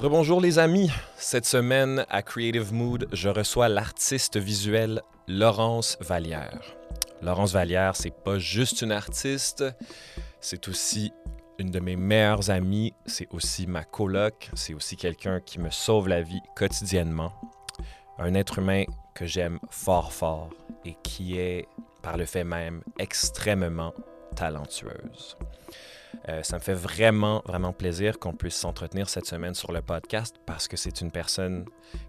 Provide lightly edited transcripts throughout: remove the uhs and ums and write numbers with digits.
Rebonjour les amis, cette semaine à Creative Mood, je reçois l'artiste visuelle Laurence Vallière. Laurence Vallière, c'est pas juste une artiste, c'est aussi une de mes meilleures amies, c'est aussi ma coloc, c'est aussi quelqu'un qui me sauve la vie quotidiennement. Un être humain que j'aime fort fort et qui est, par le fait même, extrêmement talentueuse. Ça me fait vraiment plaisir qu'on puisse s'entretenir cette semaine sur le podcast parce que c'est une personne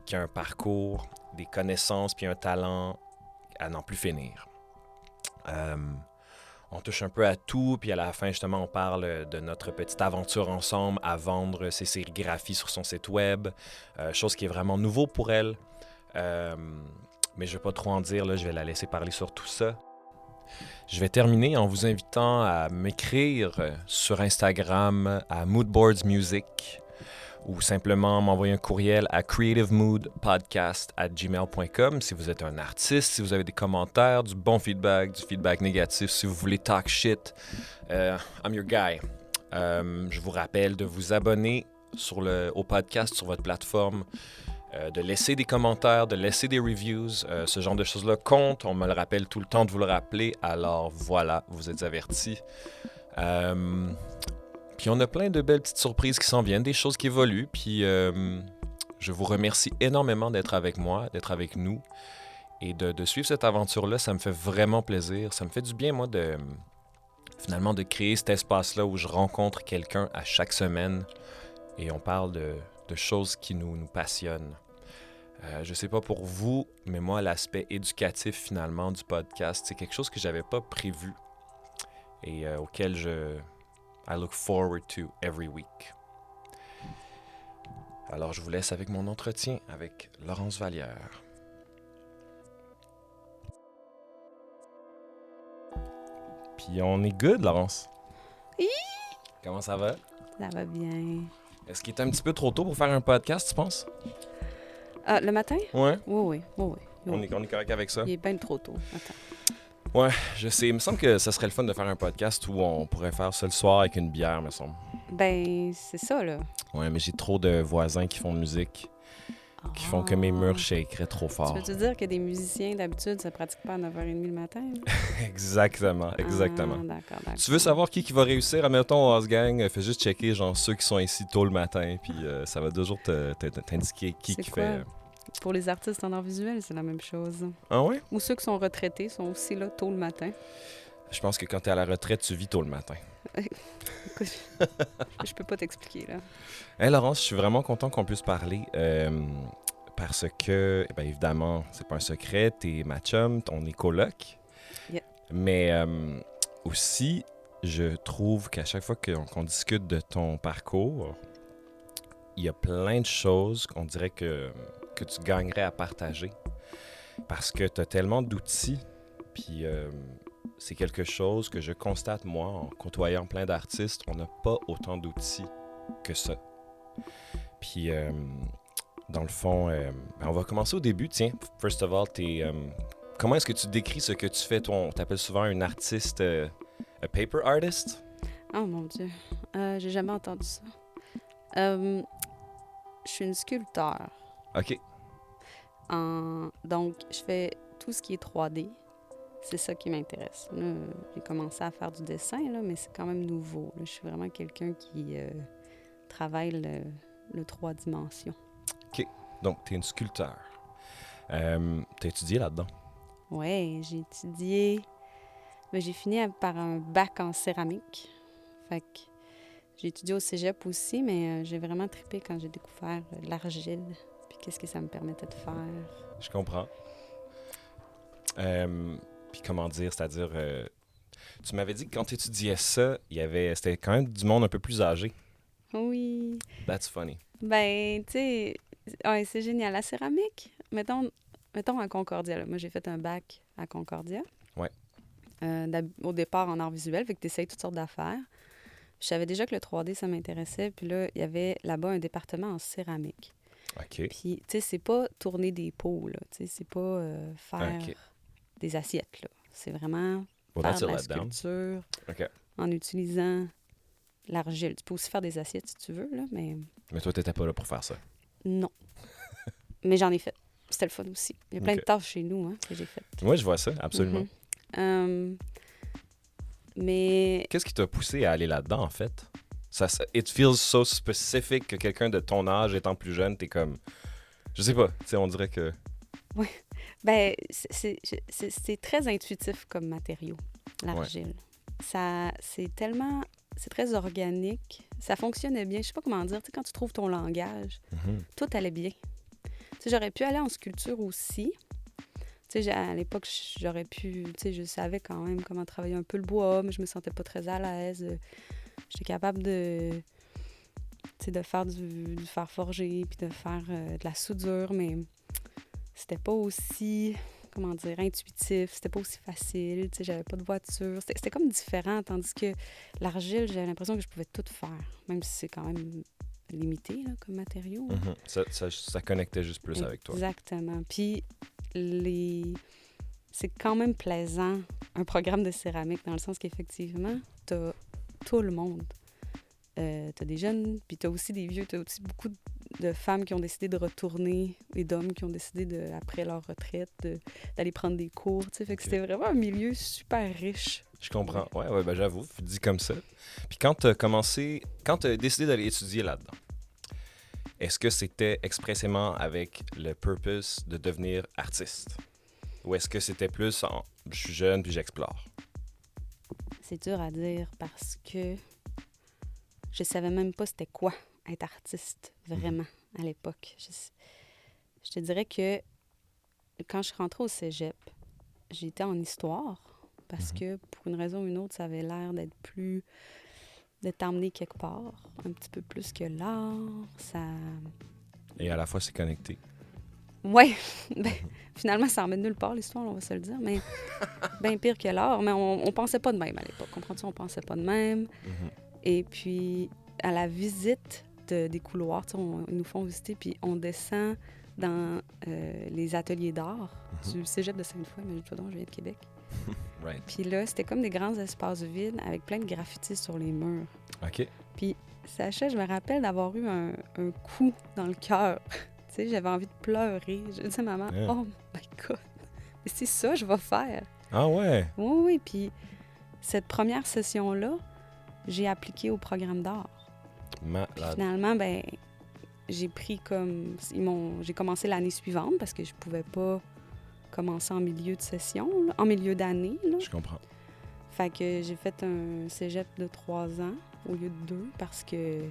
qui a un parcours, des connaissances puis un talent à n'en plus finir. On touche un peu à tout, puis à la fin, justement, on parle de notre petite aventure ensemble à vendre ses sérigraphies sur son site web, chose qui est vraiment nouveau pour elle. Mais je ne vais pas trop en dire, là, je vais la laisser parler sur tout ça. Je vais terminer en vous invitant à m'écrire sur Instagram à Moodboards Music ou simplement m'envoyer un courriel à creativemoodpodcast@gmail.com si vous êtes un artiste, si vous avez des commentaires, du bon feedback, du feedback négatif, si vous voulez talk shit. I'm your guy. Je vous rappelle de vous abonner au podcast sur votre plateforme. De laisser des commentaires, de laisser des reviews, ce genre de choses-là compte. On me le rappelle tout le temps de vous le rappeler. Alors voilà, vous êtes avertis. Puis on a plein de belles petites surprises qui s'en viennent, des choses qui évoluent. Puis je vous remercie énormément d'être avec moi, d'être avec nous et de suivre cette aventure-là. Ça me fait vraiment plaisir. Ça me fait du bien, moi, finalement, de créer cet espace-là où je rencontre quelqu'un à chaque semaine et on parle de choses qui nous passionnent. Je sais pas pour vous, mais moi, l'aspect éducatif, finalement, du podcast, c'est quelque chose que j'avais pas prévu et auquel I look forward to every week. Alors, je vous laisse avec mon entretien avec Laurence Vallière. Puis on est good, Laurence? Oui. Comment ça va? Ça va bien. Est-ce qu'il est un petit peu trop tôt pour faire un podcast, tu penses? Le matin? Ouais. Oui. On est correct avec ça? Il est bien trop tôt. Attends. Ouais, je sais. Il me semble que ça serait le fun de faire un podcast où on pourrait faire ça le soir avec une bière, me semble. Ben, c'est ça, là. Ouais, mais j'ai trop de voisins qui font de musique, qui font que mes murs shakeraient trop fort. Tu veux-tu dire que des musiciens, d'habitude, ça pratique pas à 9h30 le matin? Exactement. Ah, d'accord. Tu veux savoir qui va réussir? Admettons, House Gang, fais juste checker genre ceux qui sont ici tôt le matin, puis ça va toujours t'indiquer qui fait... Pour les artistes en art visuel, c'est la même chose. Ah ouais? Ou ceux qui sont retraités sont aussi là tôt le matin. Je pense que quand t'es à la retraite, tu vis tôt le matin. Écoute, je peux pas t'expliquer, là. Hey Laurence, je suis vraiment content qu'on puisse parler parce que, bien évidemment, c'est pas un secret, t'es ma chum, on est coloc. Yeah. Mais aussi, je trouve qu'à chaque fois qu'on discute de ton parcours, il y a plein de choses qu'on dirait que tu gagnerais à partager parce que tu as tellement d'outils, puis c'est quelque chose que je constate, moi, en côtoyant plein d'artistes, on n'a pas autant d'outils que ça. Puis, dans le fond, on va commencer au début. Tiens, first of all, comment est-ce que tu décris ce que tu fais? Toi, on t'appelle souvent un artiste, a paper artist? Oh mon Dieu, j'ai jamais entendu ça. Je suis une sculpteur. OK. Donc, je fais tout ce qui est 3D. C'est ça qui m'intéresse. Là, j'ai commencé à faire du dessin, là, mais c'est quand même nouveau. Là. Je suis vraiment quelqu'un qui travaille le 3 dimensions. OK. Donc, tu es une sculpteur. T'as étudié là-dedans? Oui, j'ai étudié... Mais j'ai fini par un bac en céramique. Fait que j'ai étudié au cégep aussi, mais j'ai vraiment trippé quand j'ai découvert l'argile. Puis qu'est-ce que ça me permettait de faire. Je comprends. Puis comment dire, c'est-à-dire... tu m'avais dit que quand tu étudiais ça, c'était quand même du monde un peu plus âgé. Oui. That's funny. Ben, tu sais, ouais, c'est génial. La céramique, mettons à Concordia. Là. Moi, j'ai fait un bac à Concordia. Ouais. Au départ, en art visuel, fait que tu essayes toutes sortes d'affaires. Je savais déjà que le 3D, ça m'intéressait. Puis là, il y avait là-bas un département en céramique. OK. Puis, tu sais, c'est pas tourner des pots, là. Tu sais, c'est pas faire des assiettes, là. C'est vraiment faire de la sculpture en utilisant l'argile. Tu peux aussi faire des assiettes si tu veux, là, mais Mais toi, t'étais pas là pour faire ça. non. Mais j'en ai fait. C'était le fun aussi. Il y a plein Ok. de tâches chez nous que j'ai faites. Oui, je vois ça, absolument. Mais Qu'est-ce qui t'a poussé à aller là-dedans, en fait? It feels so specific que quelqu'un de ton âge, étant plus jeune, t'es comme... Je sais pas, tu sais, on dirait que... ben, c'est très intuitif comme matériau, l'argile. Ça, c'est tellement... C'est très organique. Ça fonctionnait bien. Je sais pas comment dire. Tu sais, quand tu trouves ton langage, tout allait bien. Tu sais, j'aurais pu aller en sculpture aussi. Tu sais, à l'époque, j'aurais pu... Tu sais, je savais quand même comment travailler un peu le bois, mais je me sentais pas très à l'aise. J'étais capable de... Tu sais, de faire du fer forgé, puis de faire de la soudure, mais c'était pas aussi... Comment dire, intuitif, c'était pas aussi facile, tu sais, j'avais pas de voiture. C'était comme différent, tandis que l'argile, j'avais l'impression que je pouvais tout faire, même si c'est quand même limité là, comme matériau. Ça connectait juste plus avec toi. Exactement. Puis, c'est quand même plaisant, un programme de céramique, dans le sens qu'effectivement, t'as tout le monde. T'as des jeunes, puis t'as aussi des vieux, t'as aussi beaucoup de femmes qui ont décidé de retourner et d'hommes qui ont décidé, après leur retraite, d'aller prendre des cours, tu sais. Fait que c'était vraiment un milieu super riche. Je comprends. Ouais, ben j'avoue, dit comme ça. Puis quand t'as décidé d'aller étudier là-dedans, est-ce que c'était expressément avec le purpose de devenir artiste? Ou est-ce que c'était plus je suis jeune puis j'explore? C'est dur à dire parce que je savais même pas c'était quoi être artiste, vraiment, à l'époque. Je te dirais que quand je suis rentrée au cégep, j'étais en histoire parce que, pour une raison ou une autre, ça avait l'air d'être plus... de t'emmener quelque part, un petit peu plus que l'art. Ça... Et à la fois, c'est connecté. Ouais, ben, finalement, ça emmène nulle part, l'histoire, on va se le dire, mais bien pire que l'art. Mais on pensait pas de même à l'époque, comprends-tu? On pensait pas de même. Et puis, à la visite des couloirs, ils nous font visiter, puis on descend dans les ateliers d'art du cégep de Sainte-Foy, mais toi donc, je viens de Québec. Right. Puis là, c'était comme des grands espaces vides avec plein de graffitis sur les murs. OK. Puis, Sacha, je me rappelle d'avoir eu un coup dans le cœur. Tu sais, j'avais envie de pleurer. Je disais à maman, oh my God, mais c'est ça que je vais faire. Ah ouais? Oui. Puis, cette première session-là, j'ai appliqué au programme d'art. Puis finalement, ben, j'ai pris comme... J'ai commencé l'année suivante parce que je pouvais pas commencer en milieu de session, là, en milieu d'année. Là. Je comprends. Fait que j'ai fait un cégep de 3 ans au lieu de 2 parce que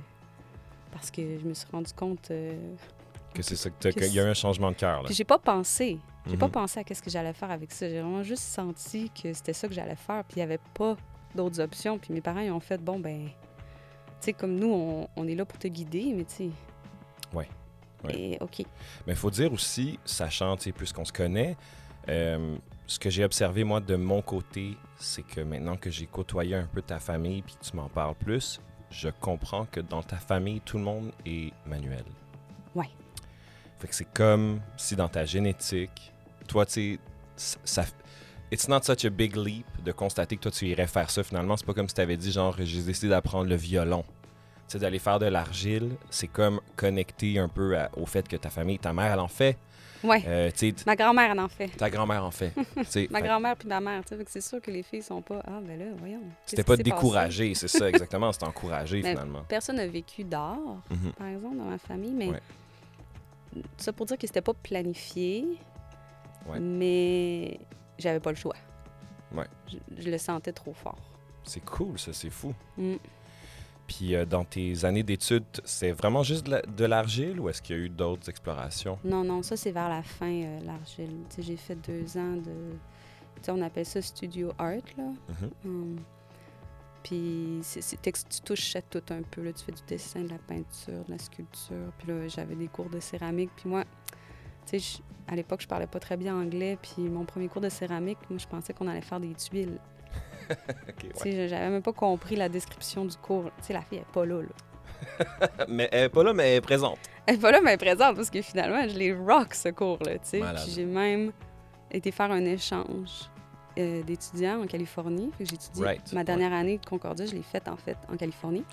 je me suis rendu compte... que c'est ça, qu'il y a eu un changement de cœur, là. Puis j'ai pas pensé. J'ai pas pensé à qu'est-ce que j'allais faire avec ça. J'ai vraiment juste senti que c'était ça que j'allais faire. Puis il y avait pas d'autres options. Puis mes parents, ils ont fait, bon, ben... Tu sais, comme nous, on est là pour te guider, mais tu sais... Ouais. Et OK. Mais il faut dire aussi, sachant, tu sais, plus qu'on se connaît, ce que j'ai observé, moi, de mon côté, c'est que maintenant que j'ai côtoyé un peu ta famille puis que tu m'en parles plus, je comprends que dans ta famille, tout le monde est manuel. Ouais. Fait que c'est comme si dans ta génétique, toi, tu sais, ça... It's not such a big leap de constater que toi, tu irais faire ça. Finalement, c'est pas comme si tu avais dit, genre, j'ai décidé d'apprendre le violon. Tu sais, d'aller faire de l'argile, c'est comme connecter un peu au fait que ta famille, ta mère, elle en fait. Ouais. Ma grand-mère, elle en fait. Ta grand-mère en fait. Ma grand-mère puis ma mère. Tu sais, c'est sûr que les filles sont pas... Ah, ben là, voyons. C'était pas découragé, c'est ça, exactement. C'était encouragé, finalement. Personne n'a vécu d'art, par exemple, dans ma famille, mais... Ouais. Ça pour dire que c'était pas planifié, mais j'avais pas le choix. Ouais. Je le sentais trop fort. C'est cool, ça, c'est fou. Puis dans tes années d'études, c'est vraiment juste de l'argile ou est-ce qu'il y a eu d'autres explorations? Non, ça c'est vers la fin, l'argile. Tu sais, j'ai fait 2 ans de... Tu sais, on appelle ça studio art, là. Puis tu touches à tout un peu. Là. Tu fais du dessin, de la peinture, de la sculpture. Puis là, j'avais des cours de céramique. Puis moi, tu sais, à l'époque, je parlais pas très bien anglais. Puis mon premier cours de céramique, moi, je pensais qu'on allait faire des tuiles. Okay, tu sais, j'avais même pas compris la description du cours. Tu sais, la fille, elle est pas là. Mais elle est pas là, mais elle est présente. Elle est pas là, mais elle est présente parce que finalement, je l'ai rock, ce cours-là, tu sais. Puis j'ai même été faire un échange d'étudiants en Californie. Fait que j'ai étudié ma Ouais. dernière année de Concordia, je l'ai faite en fait en Californie.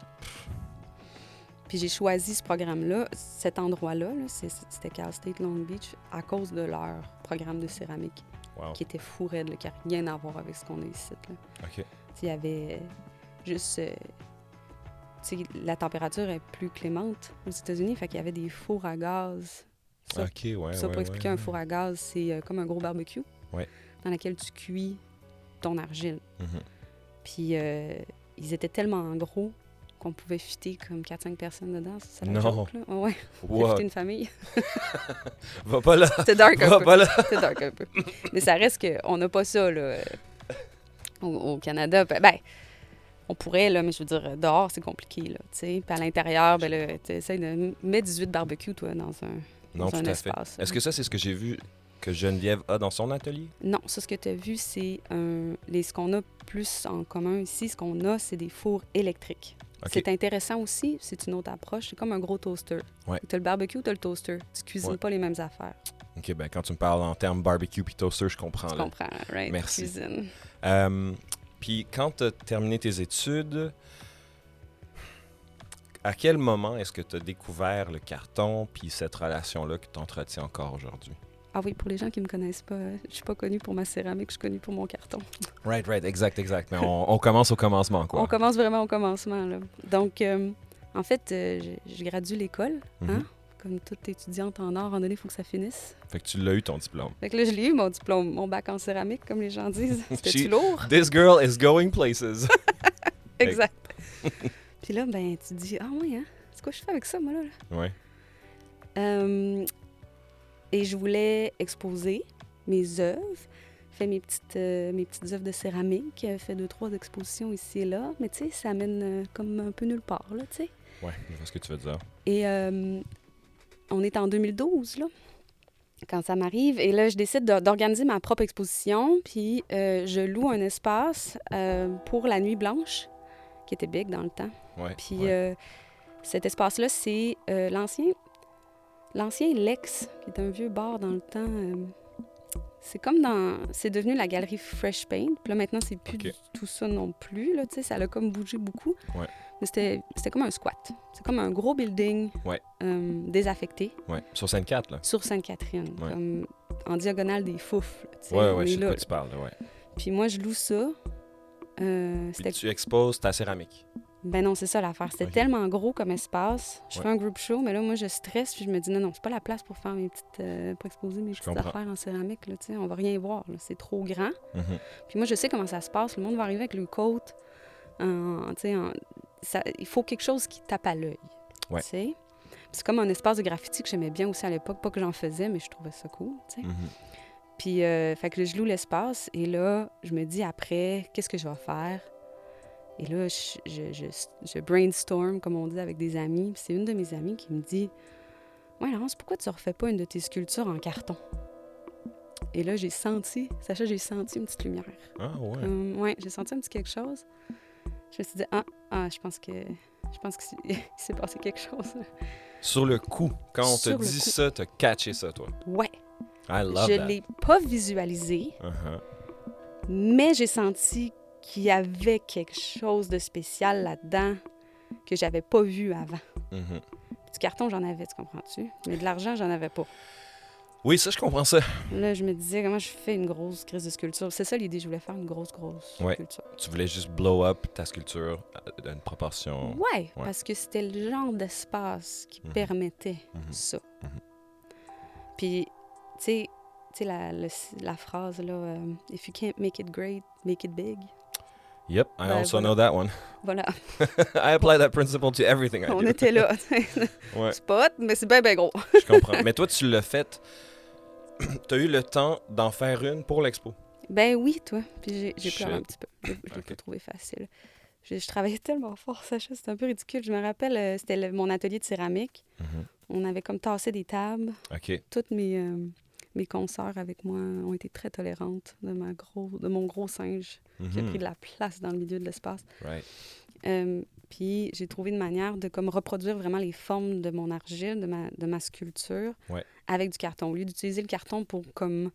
Puis j'ai choisi ce programme-là, cet endroit-là, là, c'était Cal State Long Beach, à cause de leur programme de céramique, Wow. qui était fou raide, là, qui n'a rien à voir avec ce qu'on a ici. Là. OK. Il y avait juste... tu sais, la température est plus clémente aux États-Unis, fait qu'il y avait des fours à gaz. Ça, OK, ouais, ça ouais, pour expliquer, ouais, un four à gaz, c'est comme un gros barbecue Ouais. dans lequel tu cuis ton argile. Mhm. Puis ils étaient tellement gros qu'on pouvait fitter comme 4-5 personnes dedans. C'est la Non. joke, là. Ah ouais, What? fitter une famille. Va pas là. C'était dark un Va peu. pas là. C'était dark un peu. Mais ça reste qu'on n'a pas ça, là, au Canada. Ben, on pourrait, là, mais je veux dire, dehors, c'est compliqué, là, tu sais. Puis à l'intérieur, ben là, tu essaies de mettre 18 barbecues, toi, dans un Non, tout à fait. espace. Est-ce que ça, c'est ce que j'ai vu que Geneviève a dans son atelier? Non, ça, ce que tu as vu, c'est ce qu'on a plus en commun ici. Ce qu'on a, c'est des fours électriques. OK. C'est intéressant aussi, c'est une autre approche. C'est comme un gros toaster. Ouais. Tu as le barbecue, tu as le toaster. Tu cuisines Ouais. pas les mêmes affaires. OK, ben quand tu me parles en termes barbecue puis toaster, je comprends. Tu Là. comprends, right? Merci. Cuisine. Puis quand tu as terminé tes études, à quel moment est-ce que tu as découvert le carton puis cette relation-là que tu entretiens encore aujourd'hui? Ah oui, pour les gens qui me connaissent pas, je suis pas connue pour ma céramique, je suis connue pour mon carton. Right, exact. Mais on commence au commencement, quoi. On commence vraiment au commencement, là. Donc, en fait, je gradue l'école, hein? Mhm. Comme toute étudiante en art, en donné, il faut que ça finisse. Fait que tu l'as eu, ton diplôme. Fait que là, je l'ai eu, mon diplôme, mon bac en céramique, comme les gens disent. C'était-tu She- lourd? This girl is going places. Exact. Puis là, ben, tu te dis, ah oui, hein? C'est quoi je fais avec ça, moi, là? Ouais. Et je voulais exposer mes œuvres, faire mes petites œuvres de céramique, fait 2-3 expositions ici et là, mais tu sais, ça amène comme un peu nulle part, là, tu sais. Ouais, je vois ce que tu veux dire. Et on est en 2012, là, quand ça m'arrive. Et là, je décide d'organiser ma propre exposition, puis je loue un espace pour la Nuit Blanche, qui était big dans le temps. Ouais. Puis ouais. cet espace-là, c'est l'ancien Lex, qui est un vieux bar dans le temps. C'est devenu la galerie Fresh Paint. Puis là, maintenant, c'est plus OK. tout ça non plus. Là, tu sais, ça a comme bougé beaucoup. Ouais. Mais c'était comme un squat. C'est comme un gros building Ouais. désaffecté Ouais. Sur Sainte-Cat, là. sur Sainte-Catherine, Ouais. comme en diagonale des Foufles. Tu sais, Ouais, on je est sais de là, quoi là. tu parles, là, ouais. Puis moi, je loue ça. Puis C'était tu exposes ta céramique. Ben non, c'est ça l'affaire. C'était Ok. tellement gros comme espace. Je Ouais. fais un group show, mais là, moi, je stresse, puis je me dis, non, c'est pas la place pour faire mes petites... pour exposer mes petites comprends. affaires en céramique, là, tu sais. On va rien voir, là. C'est trop grand. Mhm. Puis moi, je sais comment ça se passe. Le monde va arriver avec le coat. Tu sais, il faut quelque chose qui tape à l'œil, Ouais. tu sais. Puis c'est comme un espace de graffiti que j'aimais bien aussi à l'époque. Pas que j'en faisais, mais je trouvais ça cool, tu sais. Mhm. Puis, fait que je loue l'espace, et là, je me dis après, qu'est-ce que je vais faire? Et là, je brainstorm, comme on dit, avec des amis. Puis c'est une de mes amies qui me dit, « Ouais, Laurence, pourquoi tu ne refais pas une de tes sculptures en carton? » Et là, j'ai senti une petite lumière. Ah, ouais. Ouais, j'ai senti un petit quelque chose. Je me suis dit, je pense qu'il s'est passé quelque chose. Sur le coup, quand on te Sur le dit coup. ça, t'as catché ça, toi. Ouais, I love je that. l'ai pas visualisé, Uh-huh. mais j'ai senti qu'il y avait quelque chose de spécial là-dedans que j'avais pas vu avant. Mhm. Du carton, j'en avais, tu comprends-tu? Mais de l'argent, j'en avais pas. Oui, ça, je comprends ça. Là, je me disais, comment je fais une grosse crise de sculpture? C'est ça l'idée, je voulais faire une grosse Ouais. sculpture. Tu voulais juste blow up ta sculpture d'une proportion. Ouais, parce que c'était le genre d'espace qui Mhm. permettait Mhm. ça. Mhm. Puis, tu sais la phrase, là, If you can't make it great, make it big. Yep, I Ben, also voilà. know that one. Voilà, I apply that principle to everything I on do. était là. Ouais, Spot, mais c'est bien, bien gros. je comprends. Mais toi, tu l'as fait. T'as eu le temps d'en faire une pour l'expo. Ben oui, toi. Puis j'ai pleuré Shit. un petit peu. Je l'ai Ok. pas trouvé facile. Je travaillais tellement fort, Sacha, c'était un peu ridicule. Je me rappelle, c'était mon atelier de céramique. Mhm. On avait comme tassé des tables. OK. Toutes mes consoeurs avec moi ont été très tolérantes de mon gros singe qui a Mhm. pris de la place dans le milieu de l'espace. Right. Puis j'ai trouvé une manière de comme reproduire vraiment les formes de mon argile, de ma sculpture, Ouais. avec du carton. Au lieu d'utiliser le carton pour comme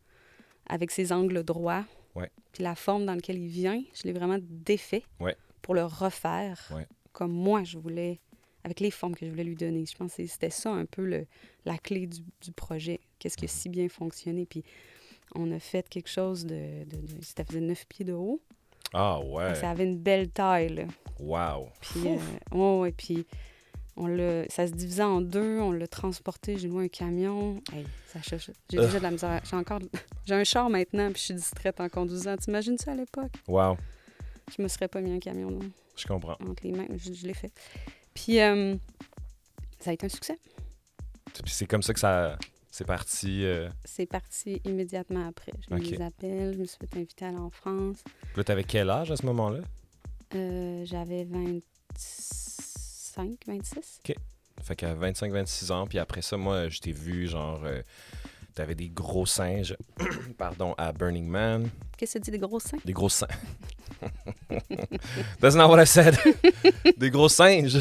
avec ses angles droits, Ouais. Puis la forme dans laquelle il vient, je l'ai vraiment défait Ouais. pour le refaire Ouais. comme moi je voulais, avec les formes que je voulais lui donner. Je pense que c'était ça un peu la clé du projet. Qu'est-ce qui a si bien fonctionné. Puis on a fait quelque chose ça faisait 9 pieds de haut. Ah ouais. Ça avait une belle taille, là. Wow. Puis, puis ça se divisait en deux, on l'a transporté, j'ai loué un camion. Hey, j'ai déjà de la misère. J'ai un char maintenant, puis je suis distraite en conduisant. T'imagines ça à l'époque? Wow. Je me serais pas mis un camion Je comprends. entre les mains, je l'ai fait. Puis ça a été un succès. Puis c'est comme ça que c'est parti. C'est parti immédiatement après. J'ai eu des appels, je me suis fait inviter à aller en France. Puis là, t'avais quel âge à ce moment-là? J'avais 25, 26. OK. Fait qu'à 25-26 ans, puis après ça, moi, je t'ai vu, genre, t'avais des gros singes, pardon, à Burning Man. Qu'est-ce que tu dis, des gros seins? Des gros singes. That's not what I said. Des gros singes.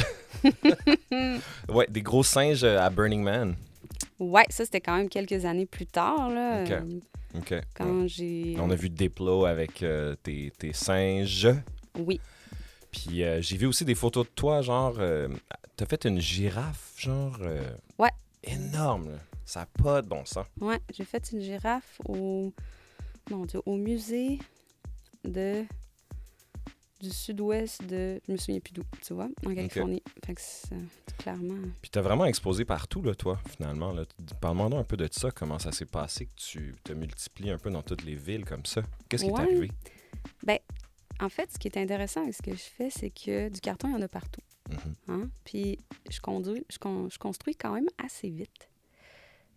Ouais, des gros singes à Burning Man. Ouais, ça, c'était quand même quelques années plus tard, là. OK. Quand j'ai... On a vu Diplo avec tes singes. Oui. Puis j'ai vu aussi des photos de toi, genre, t'as fait une girafe, genre, ouais. Énorme, là. Ça n'a pas de bon sens. Ouais, j'ai fait une girafe au musée du sud-ouest de... Je me souviens plus d'où, tu vois, en Californie. Fait que c'est clairement... Puis t'as vraiment exposé partout, là, toi, finalement. Là. Parle-moi donc un peu de ça, comment ça s'est passé, que tu te multiplies un peu dans toutes les villes comme ça. Qu'est-ce qui est arrivé? Ben, en fait, ce qui est intéressant avec ce que je fais, c'est que du carton, il y en a partout. Hein? Puis je construis quand même assez vite.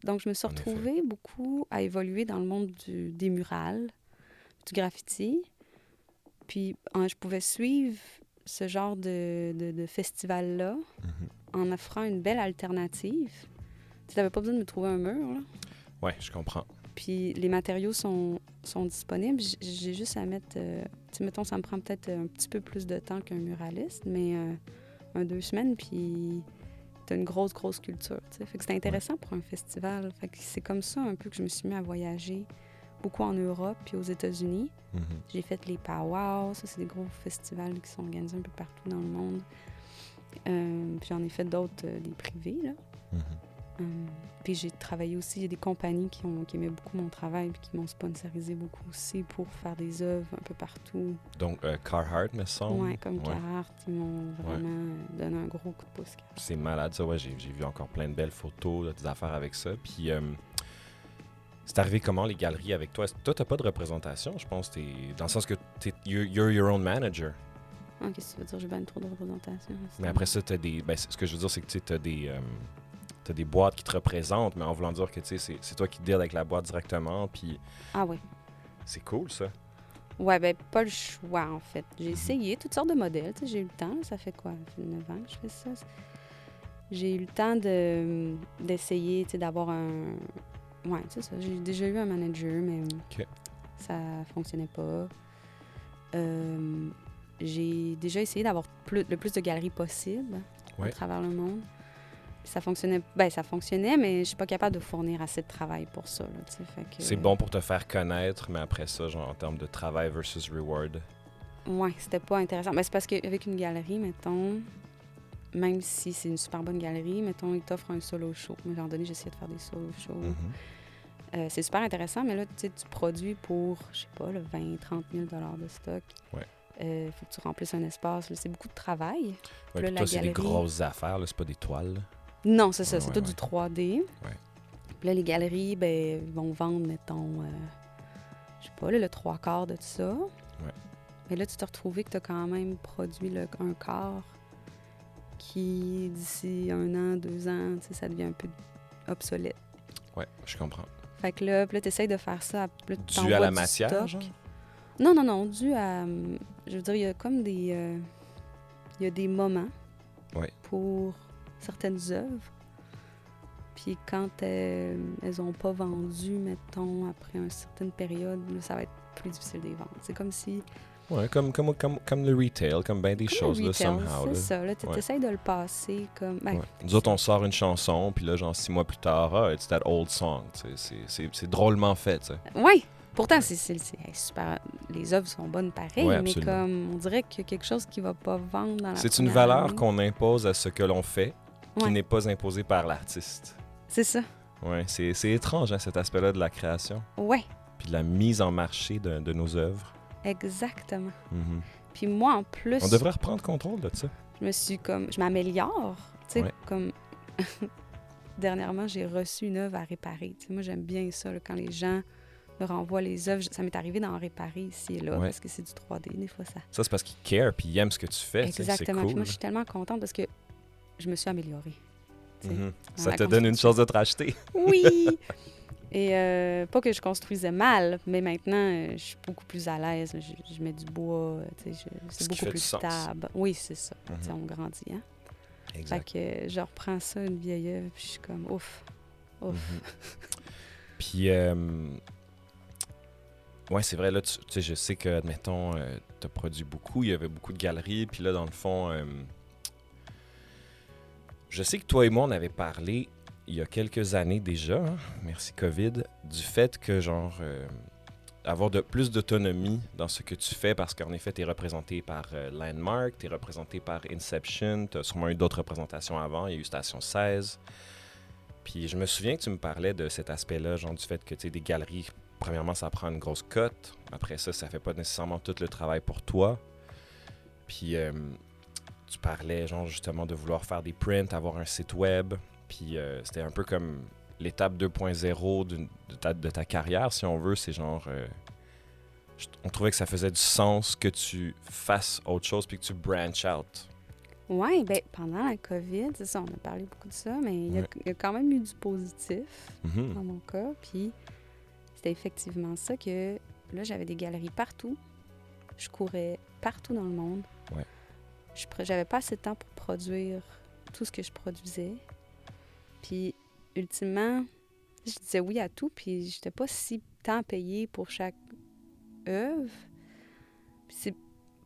Donc, je me suis retrouvée beaucoup à évoluer dans le monde des murales, du graffiti. Puis, je pouvais suivre ce genre de festival-là en offrant une belle alternative. Tu n'avais pas besoin de me trouver un mur, là. Oui, je comprends. Puis, les matériaux sont disponibles. J'ai juste à mettre... mettons, ça me prend peut-être un petit peu plus de temps qu'un muraliste, mais 2 semaines, puis t'as une grosse culture, tu sais. Fait que c'est intéressant pour un festival. Fait que c'est comme ça un peu que je me suis mis à voyager, beaucoup en Europe puis aux États-Unis. J'ai fait les powwows, ça, c'est des gros festivals qui sont organisés un peu partout dans le monde. Puis j'en ai fait d'autres, des privés, là. Puis j'ai travaillé aussi, il y a des compagnies qui aimaient beaucoup mon travail puis qui m'ont sponsorisé beaucoup aussi pour faire des œuvres un peu partout. Donc, Carhartt, me semble. Oui, comme Carhartt, ils m'ont vraiment donné un gros coup de pouce. C'est malade, ça. Ouais, j'ai vu encore plein de belles photos, là, des affaires avec ça. Puis, c'est arrivé comment, les galeries, avec toi? Toi, t'as pas de représentation, je pense. Dans le sens que you're your own manager. Ah, qu'est-ce que tu veux dire? J'ai bien trop de représentation. Mais après ça, t'as des... Ben, ce que je veux dire, c'est que t'as des boîtes qui te représentent, mais en voulant dire que c'est toi qui deals avec la boîte directement, puis... Ah oui. C'est cool, ça. Ouais, ben pas le choix, en fait. J'ai essayé toutes sortes de modèles, tu sais, j'ai eu le temps, ça fait quoi? Ça fait 9 ans que je fais ça. J'ai eu le temps d'essayer, tu sais, d'avoir un... Ouais, c'est ça, j'ai déjà eu un manager, mais ça fonctionnait pas. J'ai déjà essayé d'avoir le plus de galeries possible à travers le monde. Ça fonctionnait, mais je suis pas capable de fournir assez de travail pour ça. Là, fait que... C'est bon pour te faire connaître, mais après ça, genre en termes de travail versus reward. Ouais, c'était pas intéressant. Ben, c'est parce qu'avec une galerie, mettons, même si c'est une super bonne galerie, mettons, ils t'offrent un solo show. À un moment donné, j'essayais de faire des solo shows. C'est super intéressant, mais là, tu produis pour, je sais pas, 20-30 000 $ de stock. Ouais. Faut que tu remplisses un espace. Là, c'est beaucoup de travail. Ouais, puis toi, c'est des grosses affaires, là, c'est pas des toiles. Là. Non, c'est ça. C'est tout du 3D. Ouais. Puis là, les galeries, ben, ils vont vendre, mettons, je sais pas, là, le 3/4 de tout ça. Ouais. Mais là, tu t'es retrouvé que tu as quand même produit un quart qui, d'ici 1 an, 2 ans, ça devient un peu obsolète. Ouais, je comprends. Fait que là, tu essaies de faire ça. Dû à la matière, genre? Non, dû à... Je veux dire, il y a comme des... il y a des moments pour certaines œuvres. Puis quand elles n'ont pas vendu, mettons, après une certaine période, là, ça va être plus difficile de les vendre. C'est comme si... Ouais, comme le retail, comme bien des choses, là, somehow. C'est ça, là, tu essaies de le passer comme... Ben, nous autres, on sort une chanson, puis là, genre 6 mois plus tard, it's that old song. C'est drôlement fait, tu sais. Oui, Pourtant, c'est super... Les œuvres sont bonnes pareil, Ouais, mais absolument. comme on dirait qu'il y a quelque chose qui va pas vendre dans la C'est une première valeur année. qu'on impose à ce que l'on fait, qui Ouais. n'est pas imposée par l'artiste. C'est ça. Ouais, c'est étrange, hein, cet aspect-là de la création, Ouais, puis de la mise en marché de nos œuvres. exactement. Mhm. Puis moi, en plus, On devrait reprendre contrôle de ça. je m'améliore. Tu sais, Ouais. comme dernièrement, j'ai reçu une œuvre à réparer. Tu sais, moi, j'aime bien ça, là, quand les gens me renvoient les œuvres. Ça m'est arrivé d'en réparer ici et là, Ouais. parce que c'est du 3D, des fois, ça. Ça, c'est parce qu'ils care puis ils aiment ce que tu fais. Tu sais, c'est Exactement. Puis cool. moi, je suis tellement contente parce que je me suis améliorée. Tu sais, Mhm. dans Ça la te donne une construction. chance de te racheter. Oui! Et pas que je construisais mal, mais maintenant, je suis beaucoup plus à l'aise. Là. Je mets du bois, tu sais, Ce c'est qui beaucoup fait plus du sens. stable. Oui, c'est ça. Mhm. Tu sais, on grandit, hein? Fait Exact. que je reprends ça, une vieille œuvre, puis je suis comme, ouf, ouf. Mhm. Puis, ouais, c'est vrai, là, tu sais, je sais que, admettons, tu as produit beaucoup, il y avait beaucoup de galeries, puis là, dans le fond, je sais que toi et moi, on avait parlé il y a quelques années déjà, hein, merci COVID, du fait que, genre, avoir plus d'autonomie dans ce que tu fais, parce qu'en effet, tu es représenté par Landmark, tu es représenté par Inception, tu as sûrement eu d'autres représentations avant, il y a eu Station 16. Puis je me souviens que tu me parlais de cet aspect-là, genre du fait que, tu sais, des galeries, premièrement, ça prend une grosse cote. Après ça fait pas nécessairement tout le travail pour toi. Puis tu parlais, genre, justement, de vouloir faire des prints, avoir un site web. Puis c'était un peu comme l'étape 2.0 de ta carrière, si on veut. C'est genre... on trouvait que ça faisait du sens que tu fasses autre chose puis que tu branch out. Oui, bien, pendant la COVID, c'est ça, on a parlé beaucoup de ça, mais il y a quand même eu du positif Mhm. dans mon cas. Puis c'était effectivement ça que là, j'avais des galeries partout. Je courais partout dans le monde. Ouais. J'avais pas assez de temps pour produire tout ce que je produisais. Puis, ultimement, je disais oui à tout, puis j'étais pas si tant payée pour chaque œuvre. Puis c'est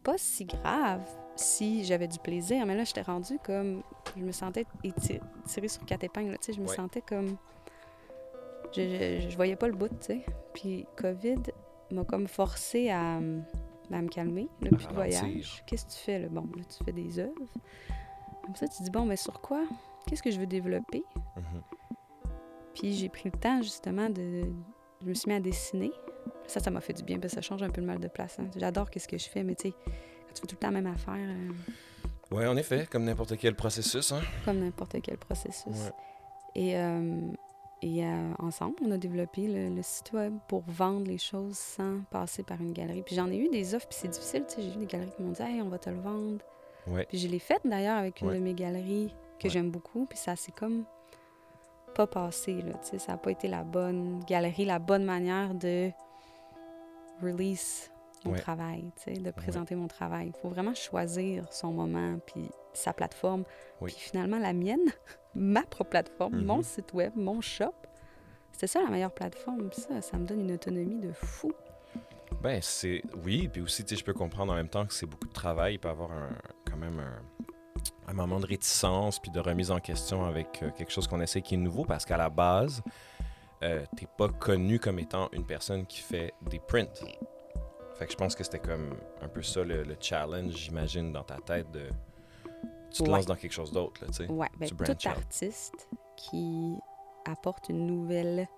pas si grave si j'avais du plaisir, mais là, j'étais rendue comme... Je me sentais tirée sur 4 épingles, là, tu sais, je me Ouais. sentais comme... Je voyais pas le bout, tu sais. Puis COVID m'a comme forcée à me calmer, là, plus de ralentir. voyage. Qu'est-ce que tu fais, là? Bon, là, tu fais des œuvres. Comme ça, tu dis, bon, mais sur quoi? Qu'est-ce que je veux développer? Mhm. Puis j'ai pris le temps, justement, Je me suis mis à dessiner. Ça m'a fait du bien, parce que ça change un peu le mal de place. Hein. J'adore ce que je fais, mais tu sais, quand tu fais tout le temps la même affaire, Ouais, en effet, comme n'importe quel processus, hein. comme n'importe quel processus. Ouais. Et ensemble, on a développé le site web pour vendre les choses sans passer par une galerie. Puis j'en ai eu des offres, puis c'est difficile, tu sais. J'ai eu des galeries qui m'ont dit « Hey, on va te le vendre. » Ouais. Puis je l'ai faite, d'ailleurs, avec une Ouais. de mes galeries que Ouais. j'aime beaucoup. Puis ça s'est comme pas passé, là, tu sais. Ça n'a pas été la bonne galerie, la bonne manière de release mon Ouais. travail, tu sais, de présenter mon travail. Il faut vraiment choisir son moment, puis sa plateforme. Oui. Puis finalement, la mienne, ma propre plateforme, Mhm. mon site web, mon shop, c'était ça la meilleure plateforme. Puis ça me donne une autonomie de fou. Ben, oui, puis aussi, tu sais, je peux comprendre en même temps que c'est beaucoup de travail. Il peut y avoir quand même un moment de réticence puis de remise en question avec quelque chose qu'on essaie qui est nouveau, parce qu'à la base, t'es pas connu comme étant une personne qui fait des prints. Fait que je pense que c'était comme un peu ça le challenge, j'imagine, dans ta tête de... Tu te Ouais. lances dans quelque chose d'autre, là, tu sais. Ouais, ben, Tu tout branch out. artiste qui apporte une nouvelle,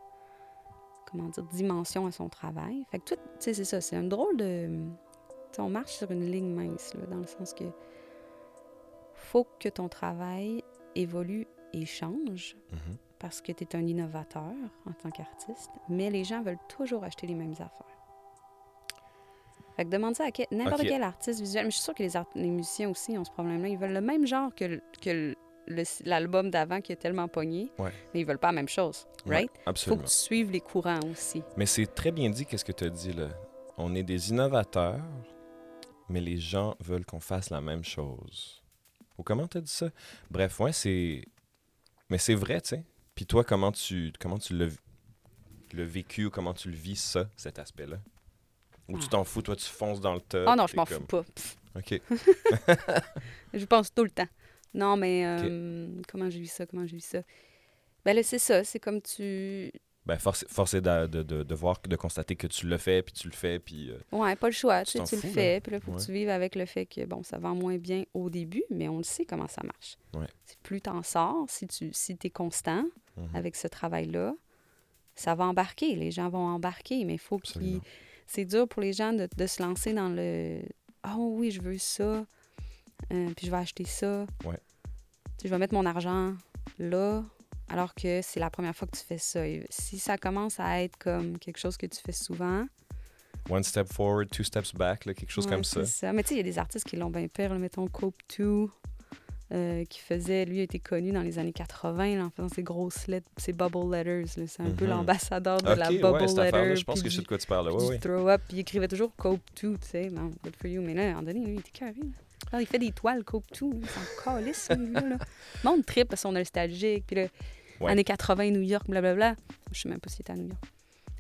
comment dire, dimension à son travail. Fait que tout, tu sais, c'est ça, c'est un drôle de... Tu sais, on marche sur une ligne mince, là, dans le sens que faut que ton travail évolue et change, Mhm. parce que tu es un innovateur en tant qu'artiste, mais les gens veulent toujours acheter les mêmes affaires. Fait que demande ça à n'importe Ok. quel artiste visuel. Mais je suis sûre que les musiciens aussi ont ce problème-là. Ils veulent le même genre que l'album d'avant qui a tellement pogné, Ouais. mais ils veulent pas la même chose, right? Ouais, Faut absolument. que tu suives les courants aussi. Mais c'est très bien dit, qu'est-ce que tu as dit, là. On est des innovateurs, mais les gens veulent qu'on fasse la même chose. Ou comment tu as dit ça? Bref, ouais, c'est... Mais c'est vrai, tu sais. Puis toi, comment tu l'as vécu ou comment tu le vis, ça, cet aspect-là? Ou tu t'en fous, toi, tu fonces dans le tas? Oh non, puis je m'en t'es fous comme- pas. Pff, OK. je pense tout le temps. Non, mais comment j'ai vu ça? Ben là, c'est ça. C'est comme tu Ben, force est de voir, de constater que tu le fais, puis tu le fais, puis... Ouais, pas le choix. Tu sais, t'en tu le fous, fais, là. puis là, il faut Ouais. que tu vives avec le fait que, bon, ça vend moins bien au début, mais on le sait comment ça marche. Ouais. Plus t'en sors, si t'es constant Mhm. avec ce travail-là, ça va embarquer. Les gens vont embarquer, mais il faut qu'ils... Absolument. C'est dur pour les gens de se lancer dans le « Ah oui, je veux ça, puis je vais acheter ça. Ouais. Tu sais, je vais mettre mon argent là. » Alors que c'est la première fois que tu fais ça. Et si ça commence à être comme quelque chose que tu fais souvent... One step forward, two steps back, là, quelque chose Ouais, comme c'est ça. ça. Mais tu sais, il y a des artistes qui l'ont bien pire. Là, mettons Cope 2, qui faisait... Lui a été connu dans les années 80 là, en faisant ses grosses lettres, ses bubble letters. Là. C'est un peu Mhm. l'ambassadeur de OK, la bubble ouais, cette affaire-là, letter. je pense puis que je sais du- de quoi tu parles. puis Ouais, du ouais. throw-up. Puis il écrivait toujours Cope 2, tu sais. Man, good for you. Mais là, à un moment donné, lui, il était carré. Alors, il fait des toiles Cope 2. Il s'en calisse, lui-là. Là. Le monde trippe parce qu'on est nostalgique. Puis là, Ouais. années 80, New York, blablabla. Je sais même pas s'il était à New York.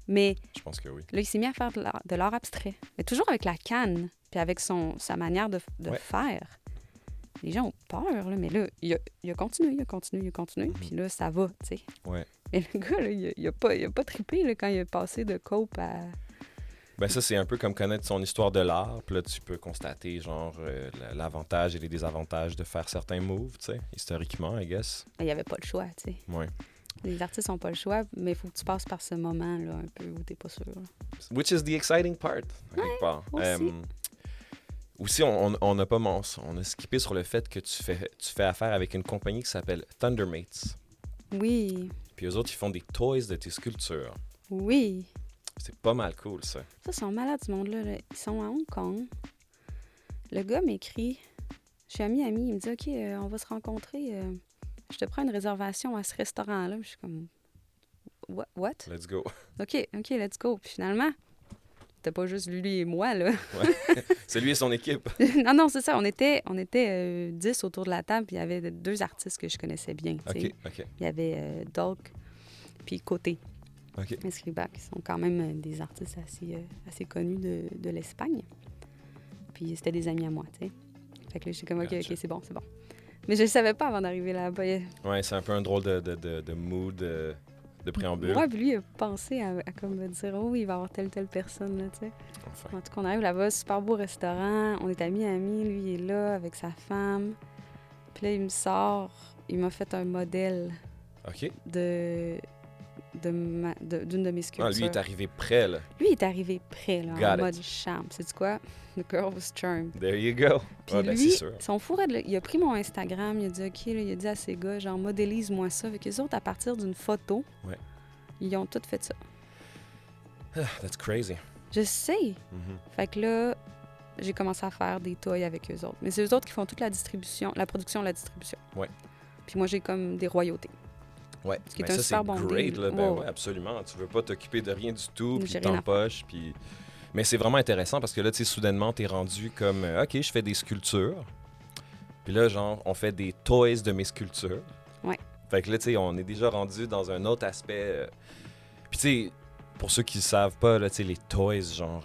Mais Je pense que oui. là, il s'est mis à faire de l'art abstrait. Mais toujours avec la canne, puis avec sa manière de Ouais. faire. Les gens ont peur, là, mais là, il a continué. Mhm. Puis là, ça va, tu sais. Ouais. Mais le gars, là, il a pas trippé là, quand il est passé de Cope à... Ben ça, c'est un peu comme connaître son histoire de l'art. Puis là, tu peux constater, genre, l'avantage et les désavantages de faire certains moves, tu sais, historiquement, I guess. Ben, il n'y avait pas le choix, tu sais. Ouais. Les artistes n'ont pas le choix, mais il faut que tu passes par ce moment-là, un peu, où t'es pas sûr. Là. Which is the exciting part, à quelque part. aussi. Aussi, on n'a pas on a skippé sur le fait que tu fais affaire avec une compagnie qui s'appelle Thundermates. Oui, Puis eux autres, ils font des toys de tes sculptures. oui. C'est pas mal cool, ça. Ça, ils sont malades, ce monde-là. Là. Ils sont à Hong Kong. Le gars m'écrit. Je suis amie, il me dit « OK, on va se rencontrer. Je te prends une réservation à ce restaurant-là. » Je suis comme « What? Let's go. OK, let's go. » Puis finalement, c'était pas juste lui et moi, là. C'est lui et son équipe. non, c'est ça. On était 10 autour de la table, puis il y avait 2 artistes que je connaissais bien. tu sais. OK. Il y avait Dolk, puis Côté. OK. Escriba, qui sont quand même des artistes assez connus de l'Espagne. Puis c'était des amis à moi, tu sais. Fait que là, j'étais comme, OK, Gotcha. c'est bon. Mais je le savais pas avant d'arriver là-bas. Ouais, c'est un peu un drôle de mood, de préambule. Moi, puis lui, il a pensé à comme me dire, oh oui, il va y avoir telle personne, là, tu sais. Enfin. En tout cas, on arrive là-bas, super beau restaurant. On est amis, lui, il est là avec sa femme. Puis là, il me sort, il m'a fait un modèle OK. d'une de mes sculptures. Ah, lui est arrivé prêt, là. Lui, il est arrivé prêt, là, Got en it. mode charme. Sais-tu quoi? The girl was charmed. There you go. Puis Ah, ben, lui, c'est sûr. son fourré, il a pris mon Instagram, il a dit, OK, là, il a dit à ses gars, genre, modélise-moi ça. Fait qu'eux autres, à partir d'une photo, Ouais. ils ont tout fait ça. That's crazy. Je sais. Mhm. Fait que là, j'ai commencé à faire des toys avec eux autres. Mais c'est eux autres qui font toute la distribution, la production, la distribution. Ouais. Puis moi, j'ai comme des royautés. Ouais. Ce qui est Ben, un ça, super c'est bon great, deal. là. Ben Ouais. ouais, absolument. Tu veux pas t'occuper de rien du tout, J'ai puis rien à t'empoches, puis... Mais c'est vraiment intéressant parce que là, tu sais, soudainement, t'es rendu comme, OK, je fais des sculptures. Puis là, genre, on fait des toys de mes sculptures. Ouais. Fait que là, tu sais, on est déjà rendu dans un autre aspect. Puis tu sais, pour ceux qui ne savent pas, là, tu sais, les toys, genre,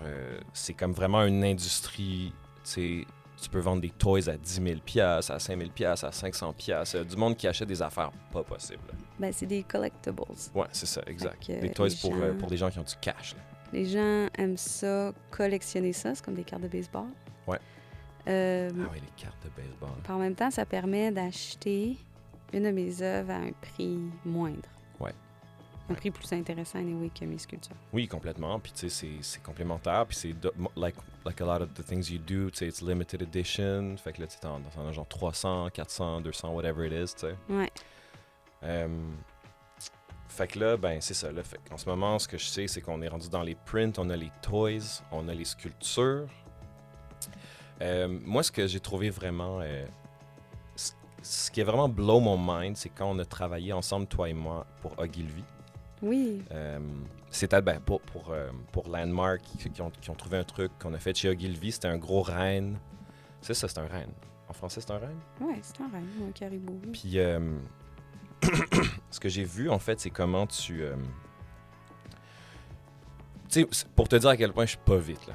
c'est comme vraiment une industrie. Tu sais, tu peux vendre des toys à 10 000 $, à 5 000 $, à 500 $. Du monde qui achète des affaires pas possibles. Ben, c'est des collectibles. Ouais, c'est ça, exact. Fait que, Des toys les pour, gens- pour des gens qui ont du cash. Là. Les gens aiment ça, collectionner ça. C'est comme des cartes de baseball. Ouais. Euh, Ah oui, les cartes de baseball. Puis en même temps, ça permet d'acheter une de mes œuvres à un prix moindre. Ouais. Un prix plus intéressant, anyway, que mes sculptures. Oui, complètement. Puis tu sais, c'est complémentaire. Puis c'est like a lot of the things you do, tu sais, it's limited edition. Fait que là, tu sais, t'en as genre 300, 400, 200, whatever it is, tu sais. Ouais. Fait que là, ben c'est ça. Là, fait en ce moment, ce que je sais, c'est qu'on est rendu dans les prints, on a les toys, on a les sculptures. Moi, ce que j'ai trouvé vraiment... ce qui est vraiment blow mon mind, c'est quand on a travaillé ensemble, toi et moi, pour Ogilvy. Oui. C'était pour Landmark, qui ont trouvé un truc qu'on a fait chez Ogilvy. C'était un gros renne. C'est ça, c'est un renne. En français, c'est un renne? Ouais, c'est un rêve, un caribou. Oui. Puis, ce que j'ai vu, en fait, c'est comment tu... Tu sais, pour te dire à quel point je suis pas vite, là.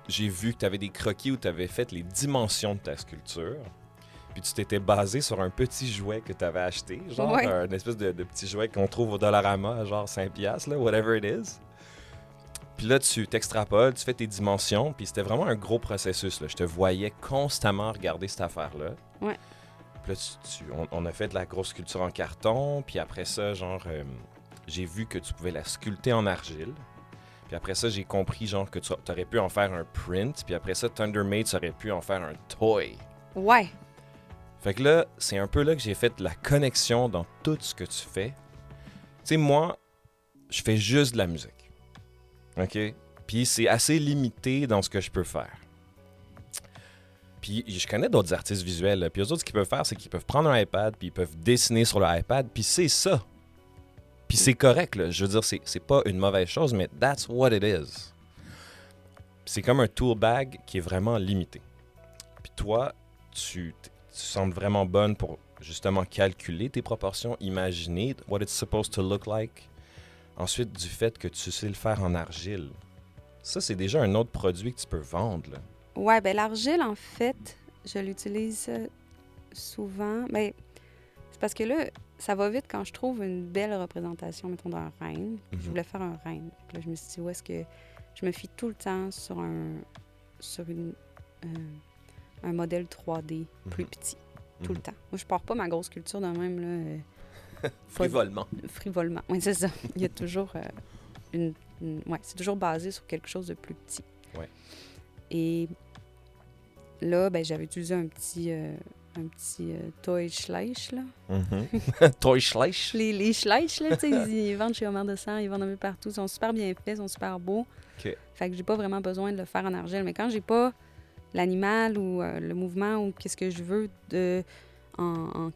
J'ai vu que tu avais des croquis où tu avais fait les dimensions de ta sculpture. puis tu t'étais basé sur un petit jouet que tu avais acheté, genre Ouais. un espèce de petit jouet qu'on trouve au Dollarama, genre 5$, là, whatever it is. Puis là, tu t'extrapoles, tu fais tes dimensions, puis c'était vraiment un gros processus, là. Je te voyais constamment regarder cette affaire-là. Ouais. Puis là, on a fait de la grosse sculpture en carton, puis après ça, genre, j'ai vu que tu pouvais la sculpter en argile. Puis après ça, j'ai compris, genre, que tu aurais pu en faire un print, puis après ça, Thundermade, tu aurais pu en faire un toy. Ouais. Fait que là, c'est un peu là que j'ai fait la connexion dans tout ce que tu fais. Tu sais, moi, je fais juste de la musique. OK? Puis c'est assez limité dans ce que je peux faire. Puis je connais d'autres artistes visuels. Là. Puis eux autres, ce qu'ils peuvent faire, c'est qu'ils peuvent prendre un iPad, puis ils peuvent dessiner sur le iPad, puis c'est ça. Puis c'est correct, là. Je veux dire, c'est pas une mauvaise chose, mais that's what it is. C'est comme un tool bag qui est vraiment limité. Puis toi, tu sembles vraiment bonne pour justement calculer tes proportions, imaginer what it's supposed to look like. Ensuite, du fait que tu sais le faire en argile. Ça, c'est déjà un autre produit que tu peux vendre, là. Ouais, ben l'argile, en fait, je l'utilise souvent. Ben, c'est parce que là, ça va vite quand je trouve une belle représentation, mettons, d'un renne. Mhm. Je voulais faire un renne. Puis là, je me suis dit, où est-ce que je me fie tout le temps sur un modèle 3D plus petit, tout le temps. Moi, je pars pas ma grosse sculpture de même, là. Frivolement. Frivolement. Oui, c'est ça. Il y a toujours ouais, c'est toujours basé sur quelque chose de plus petit. Ouais. Et là, ben, j'avais utilisé un petit toy schleich, là. Toy Schleich. Les schleich, là, tu sais, ils vendent chez Homer de Sang, ils vendent un peu partout. Ils sont super bien faits, ils sont super beaux. OK. Fait que j'ai pas vraiment besoin de le faire en argile. Mais quand j'ai pas l'animal ou le mouvement ou qu'est-ce que je veux en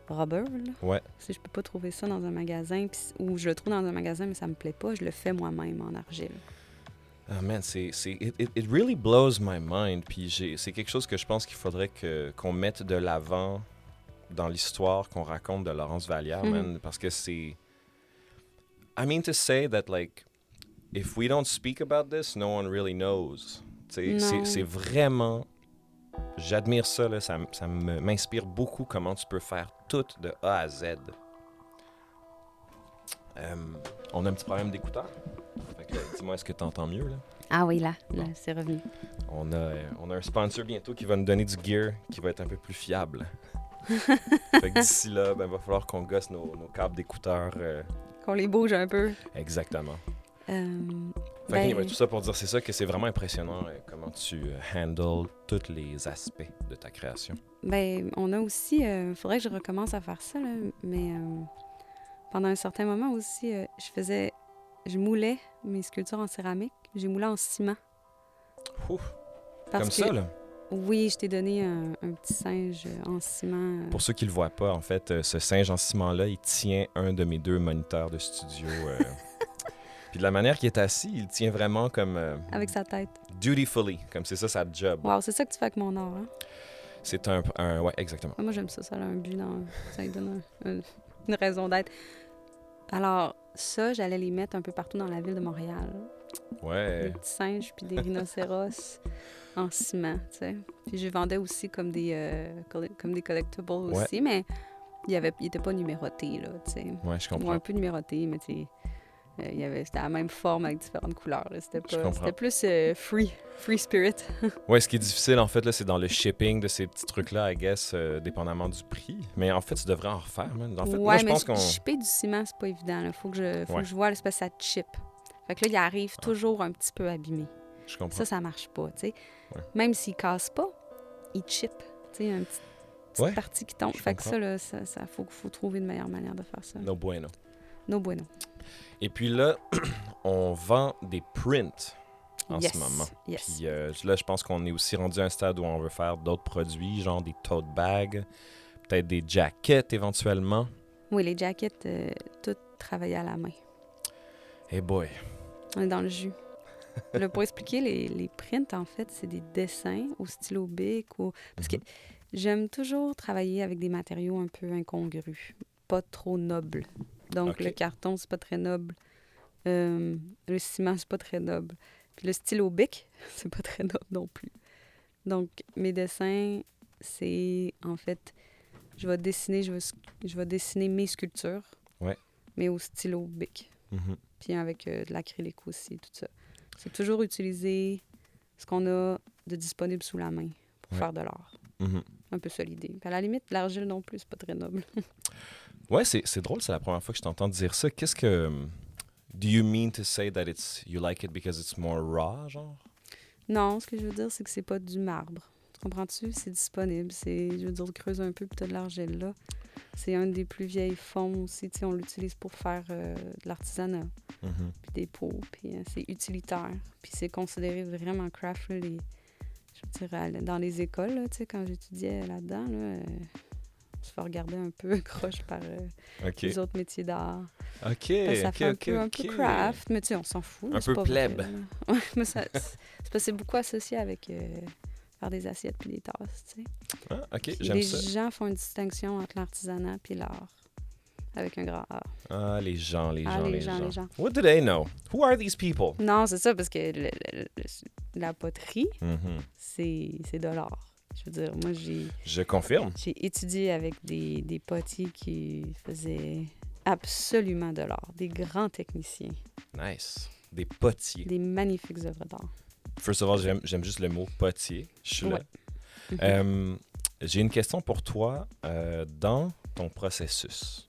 rubber, là. Ouais. Si je peux pas trouver ça dans un magasin, ou je le trouve dans un magasin, mais ça me plaît pas, je le fais moi-même en argile. Ah man, it really blows my mind. Puis c'est quelque chose que je pense qu'il faudrait qu'on mette de l'avant dans l'histoire qu'on raconte de Laurence Vallière, man. Parce que c'est... I mean to say that, like, if we don't speak about this, no one really knows. Tu sais, Non. c'est vraiment... J'admire ça, là. Ça m'inspire beaucoup comment tu peux faire tout de A à Z. On a un petit problème d'écouteur. Fait que, dis-moi, est-ce que tu entends mieux, là? Ah oui, là Bon. c'est revenu. On a un sponsor bientôt qui va nous donner du gear qui va être un peu plus fiable. Fait que d'ici là, ben, va falloir qu'on gosse nos câbles d'écouteurs. Qu'on les bouge un peu. Exactement. Fait que, Ben, anyway, tout ça pour dire, c'est ça que c'est vraiment impressionnant comment tu handles tous les aspects de ta création. ben, on a aussi... faudrait que je recommence à faire ça, là, mais pendant un certain moment aussi, je moulais mes sculptures en céramique. J'ai moulé en ciment. Ouf, Parce comme que, ça, là. Oui, je t'ai donné un petit singe en ciment. Pour ceux qui le voient pas, en fait, ce singe en ciment-là, il tient un de mes 2 moniteurs de studio. Puis de la manière qu'il est assis, il tient vraiment comme... Avec sa tête. dutifully, comme c'est ça sa job. Wow, c'est ça que tu fais avec mon art, hein? C'est un... Ouais, exactement. Moi, j'aime ça. Ça a un but ça lui donne une raison d'être. Alors, ça, j'allais les mettre un peu partout dans la ville de Montréal. Des Ouais. petits singes puis des rhinocéros en ciment, tu sais. Puis je les vendais aussi comme des collectibles aussi, mais il était pas numéroté, là, tu sais. Ouais, je Ou comprends. un peu numéroté, mais tu sais, c'était la même forme avec différentes couleurs, là. C'était plus free spirit. Ouais, ce qui est difficile, en fait, là, c'est dans le shipping de ces petits trucs-là, I guess, dépendamment du prix. Mais en fait, tu devrais en refaire, man. En fait, moi, je pense qu'on... Chipper du ciment, c'est pas évident, là. Faut que je vois l'espèce ça chip. Fait que là, il arrive toujours un petit peu abîmé. Je comprends. Ça marche pas, tu sais. Ouais. Même s'il casse pas, il chip. Tu sais, une petite partie qui tombe. Je Fait que comprends. ça, là, faut trouver une meilleure manière de faire ça. No bueno. No bueno. Et puis là, on vend des prints en Yes, ce moment. yes. Puis là, je pense qu'on est aussi rendu à un stade où on veut faire d'autres produits, genre des tote bags, peut-être des jackets éventuellement. Oui, les jackets, tout travaillé à la main. Hey boy. On est dans le jus. Là, pour expliquer, les prints, en fait, c'est des dessins au stylo bic. Parce que j'aime toujours travailler avec des matériaux un peu incongrus, pas trop nobles. Donc, Ok. le carton, c'est pas très noble. Le ciment, c'est pas très noble. Puis le stylo bic, c'est pas très noble non plus. Donc, mes dessins c'est en fait, je vais dessiner mes sculptures, Ouais. mais au stylo Bic. Mhm. Puis avec de l'acrylique aussi, tout ça. C'est toujours utiliser ce qu'on a de disponible sous la main pour Ouais. faire de l'art. Mhm. Un peu ça l'idée. Puis à la limite, l'argile non plus, c'est pas très noble. Ouais, c'est drôle, c'est la première fois que je t'entends dire ça. Qu'est-ce que... Do you mean to say that you like it because it's more raw, genre? Non, ce que je veux dire, c'est que c'est pas du marbre. Tu comprends-tu? C'est disponible. Je veux dire, creuse un peu, puis t'as de l'argile là. C'est un des plus vieilles fonds aussi. Tu sais, on l'utilise pour faire de l'artisanat, Mhm. puis des pots, puis c'est utilitaire. Puis c'est considéré vraiment craft, là, je veux dire, dans les écoles, là, tu sais, quand j'étudiais là-dedans, là, on se fait regarder un peu croche par OK. les autres métiers d'art. OK, Ça OK, fait OK, un peu craft, mais tu sais, on s'en fout. Un là, c'est peu pas plèbe. vrai, là. Ouais, mais c'est parce que c'est beaucoup associé avec faire des assiettes puis des tasses, tu sais. Ah, OK, Puis j'aime les ça. gens font une distinction entre l'artisanat puis l'art, avec un grand A. Ah, les gens. Les gens. What do they know? Who are these people? Non, c'est ça, parce que la poterie, Mhm. c'est de l'art. Je veux dire, moi, Je confirme. j'ai étudié avec des potiers qui faisaient absolument de l'art, des grands techniciens, Nice. Des potiers. des magnifiques œuvres d'art. First of all, j'aime juste le mot potier. Je suis là. Ouais. Mhm. J'ai une question pour toi. Dans ton processus,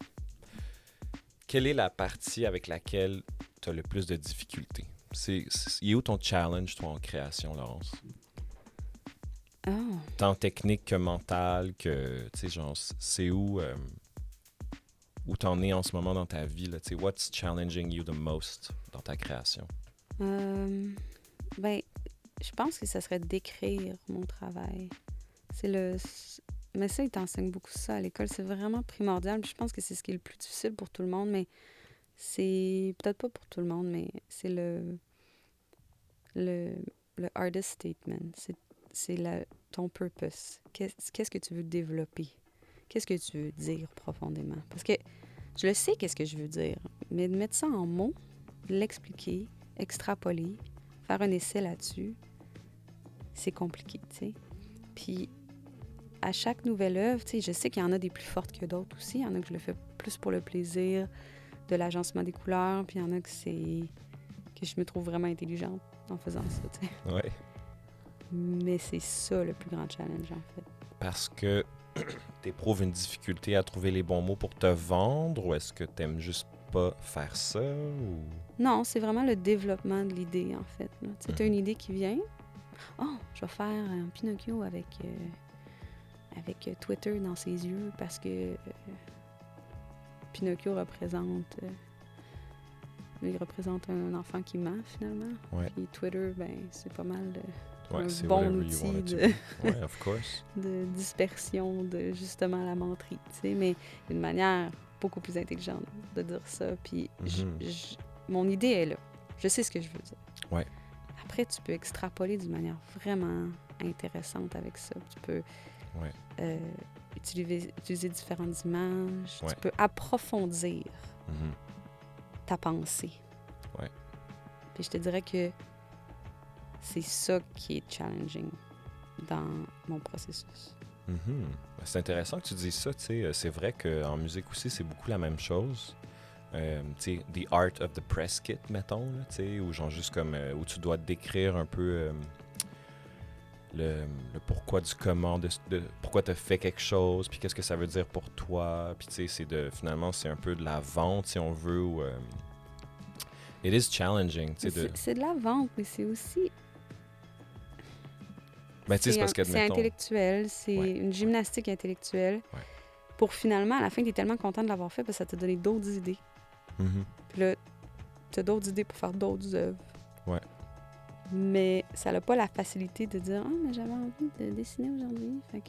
quelle est la partie avec laquelle tu as le plus de difficultés? Il est où ton challenge, toi, en création, Laurence? Oh. Tant technique que mental, que, tu sais, genre, c'est où t'en es en ce moment dans ta vie, là? Tu sais, what's challenging you the most dans ta création? Ben, je pense que ça serait d'écrire mon travail. Mais ça, ils t'enseignent beaucoup ça à l'école. C'est vraiment primordial. Puis je pense que c'est ce qui est le plus difficile pour tout le monde, mais c'est peut-être pas pour tout le monde, mais c'est le artist statement. C'est ton purpose. Qu'est-ce que tu veux développer? Qu'est-ce que tu veux dire profondément? Parce que je le sais qu'est-ce que je veux dire, mais de mettre ça en mots, l'expliquer, extrapoler, faire un essai là-dessus, c'est compliqué, tu sais. Puis, à chaque nouvelle œuvre, tu sais, je sais qu'il y en a des plus fortes que d'autres aussi. Il y en a que je le fais plus pour le plaisir de l'agencement des couleurs, puis il y en a que je me trouve vraiment intelligente en faisant ça, tu sais. Ouais. Mais c'est ça le plus grand challenge, en fait. Parce que t'éprouves une difficulté à trouver les bons mots pour te vendre, ou est-ce que t'aimes juste pas faire ça, ou... Non, c'est vraiment le développement de l'idée, en fait. Tu sais, t'as une idée qui vient. Oh, je vais faire un Pinocchio avec Twitter dans ses yeux parce que Pinocchio représente un enfant qui ment, finalement. Ouais. Puis Twitter, ben, c'est pas mal Ouais, un c'est bon whatever you outil want it to de, be. Ouais, of course. de dispersion de, justement, la menterie, tu sais. Mais d'une manière beaucoup plus intelligente de dire ça. Puis mon idée est là. Je sais ce que je veux dire. Ouais. Après, tu peux extrapoler d'une manière vraiment intéressante avec ça. Tu peux utiliser différentes images. Ouais. Tu peux approfondir Mhm. ta pensée. Ouais. Puis je te dirais que c'est ça qui est challenging dans mon processus. Mhm. C'est intéressant que tu dises ça, tu sais. C'est vrai qu'en musique aussi, c'est beaucoup la même chose. Tu sais, the art of the press kit, mettons, là, tu sais, ou genre juste comme, où tu dois décrire un peu le pourquoi du comment, de pourquoi tu as fait quelque chose, puis qu'est-ce que ça veut dire pour toi, puis tu sais, finalement, c'est un peu de la vente, si on veut, ou... it is challenging, tu sais, C'est de la vente, mais c'est aussi... Ben, tu sais, c'est parce que, c'est admettons... intellectuel, c'est une gymnastique intellectuelle. Ouais. Pour finalement, à la fin, tu es tellement content de l'avoir fait parce que ça t'a donné d'autres idées. Mhm. Puis là, tu as d'autres idées pour faire d'autres œuvres. Ouais. Mais ça n'a pas la facilité de dire « Ah, mais j'avais envie de dessiner aujourd'hui. » Fait que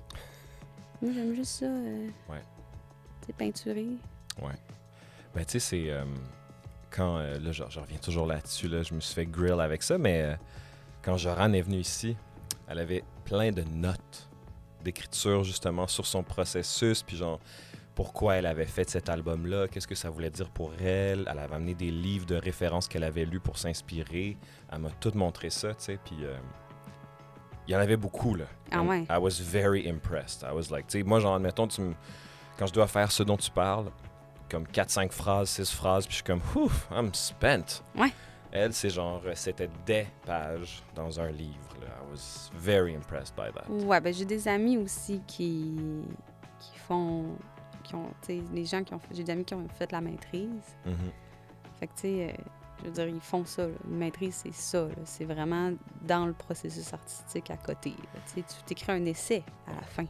moi, j'aime juste ça. Tu sais, peinturer. Ouais. Ben, tu sais, c'est... quand... là, je reviens toujours là-dessus, là, je me suis fait grill avec ça, mais quand Joran est venue ici, elle avait plein de notes d'écriture, justement, sur son processus, puis genre, pourquoi elle avait fait cet album-là, qu'est-ce que ça voulait dire pour elle. Elle avait amené des livres de références qu'elle avait lus pour s'inspirer. Elle m'a tout montré ça, tu sais, puis il Il y en avait beaucoup, là. Ah And ouais? I was very impressed. I was like, tu sais, moi, genre, admettons, quand je dois faire ce dont tu parles, comme 4-5 phrases, 6 phrases, puis je suis comme, ouf, I'm spent. Ouais. Elle, c'est genre, c'était des pages dans un livre, là. I was very impressed by that. Ouais, ben j'ai des amis aussi qui ont, tu sais, les gens qui ont fait, j'ai des amis qui ont fait la maîtrise. Mhm. Fait que, tu sais, je veux dire, ils font ça, là. Une maîtrise, c'est ça, là. C'est vraiment dans le processus artistique à côté, là. Tu sais, tu t'écris un essai à la fin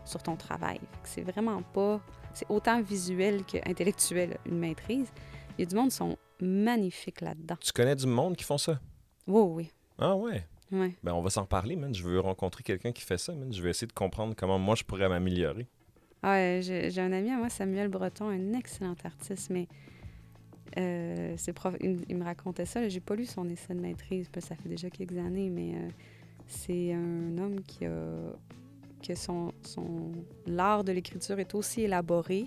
sur ton travail. Fait que c'est vraiment pas... C'est autant visuel qu'intellectuel, une maîtrise. Il y a du monde qui sont magnifiques là-dedans. Tu connais du monde qui font ça? Oui, oui. Ah ouais? Ouais. Ben, on va s'en parler, man. Je veux rencontrer quelqu'un qui fait ça, man. Je vais essayer de comprendre comment moi, je pourrais m'améliorer. Ah, j'ai un ami à moi, Samuel Breton, un excellent artiste, mais il me racontait ça. J'ai pas lu son essai de maîtrise, parce que ça fait déjà quelques années, mais c'est un homme que l'art de l'écriture est aussi élaboré,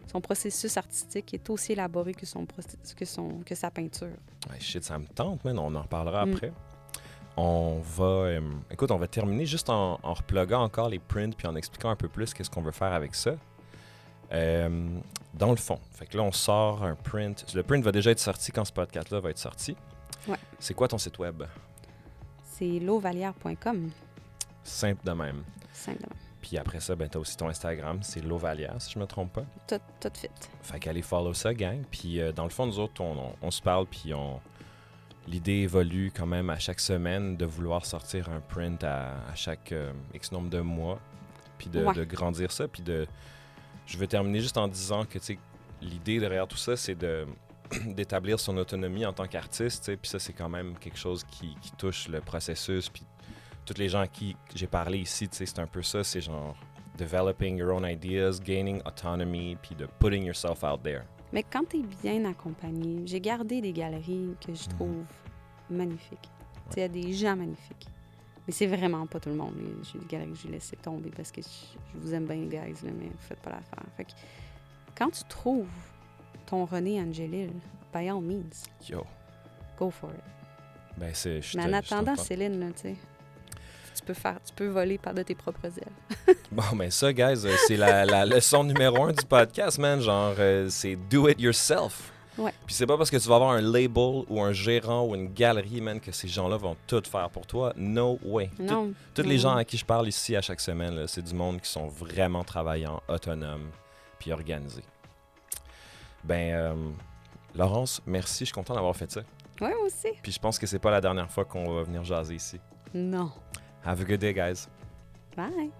son processus artistique est aussi élaboré que sa peinture. Ouais, shit, ça me tente, man. On en reparlera après. On va... écoute, on va terminer juste en repluguant encore les prints puis en expliquant un peu plus qu'est-ce qu'on veut faire avec ça. Dans le fond, fait que là, on sort un print. Le print va déjà être sorti quand ce podcast-là va être sorti. Ouais. C'est quoi ton site web? C'est lauvalière.com. Simple de même. Simple de même. Puis après ça, ben, t'as aussi ton Instagram, c'est Lauvalière, si je me trompe pas. Tout fit. Fait qu'allez follow ça, gang. Puis dans le fond, nous autres, on se parle, puis l'idée évolue quand même à chaque semaine de vouloir sortir un print à chaque X nombre de mois, puis de grandir ça. Puis je veux terminer juste en disant que, tu sais, l'idée derrière tout ça, c'est d'établir son autonomie en tant qu'artiste, tu sais. Puis ça, c'est quand même quelque chose qui touche le processus, puis toutes les gens à qui j'ai parlé ici, tu sais, c'est un peu ça, c'est genre developing your own ideas, gaining autonomy, puis de putting yourself out there. Mais quand tu es bien accompagné, j'ai gardé des galeries que je trouve magnifiques. Tu sais, il y a des gens magnifiques. Mais c'est vraiment pas tout le monde. J'ai des galeries que j'ai laissées tomber parce que je vous aime bien, guys, là, mais faites pas l'affaire. Fait que quand tu trouves ton René Angélil, by all means, Yo. go for it. Ben, mais en attendant, Céline, là, tu sais, tu peux voler par de tes propres ailes. Bon, ben ça, guys, c'est la leçon numéro 1 du podcast, man. Genre, c'est do it yourself. Ouais. Puis c'est pas parce que tu vas avoir un label ou un gérant ou une galerie, man, que ces gens-là vont tout faire pour toi. No way. Non. Tous les gens à qui je parle ici à chaque semaine, là, c'est du monde qui sont vraiment travaillants, autonomes, puis organisés. Ben, Laurence, merci. Je suis content d'avoir fait ça. Ouais, moi aussi. Puis je pense que c'est pas la dernière fois qu'on va venir jaser ici. Non. Have a good day, guys. Bye.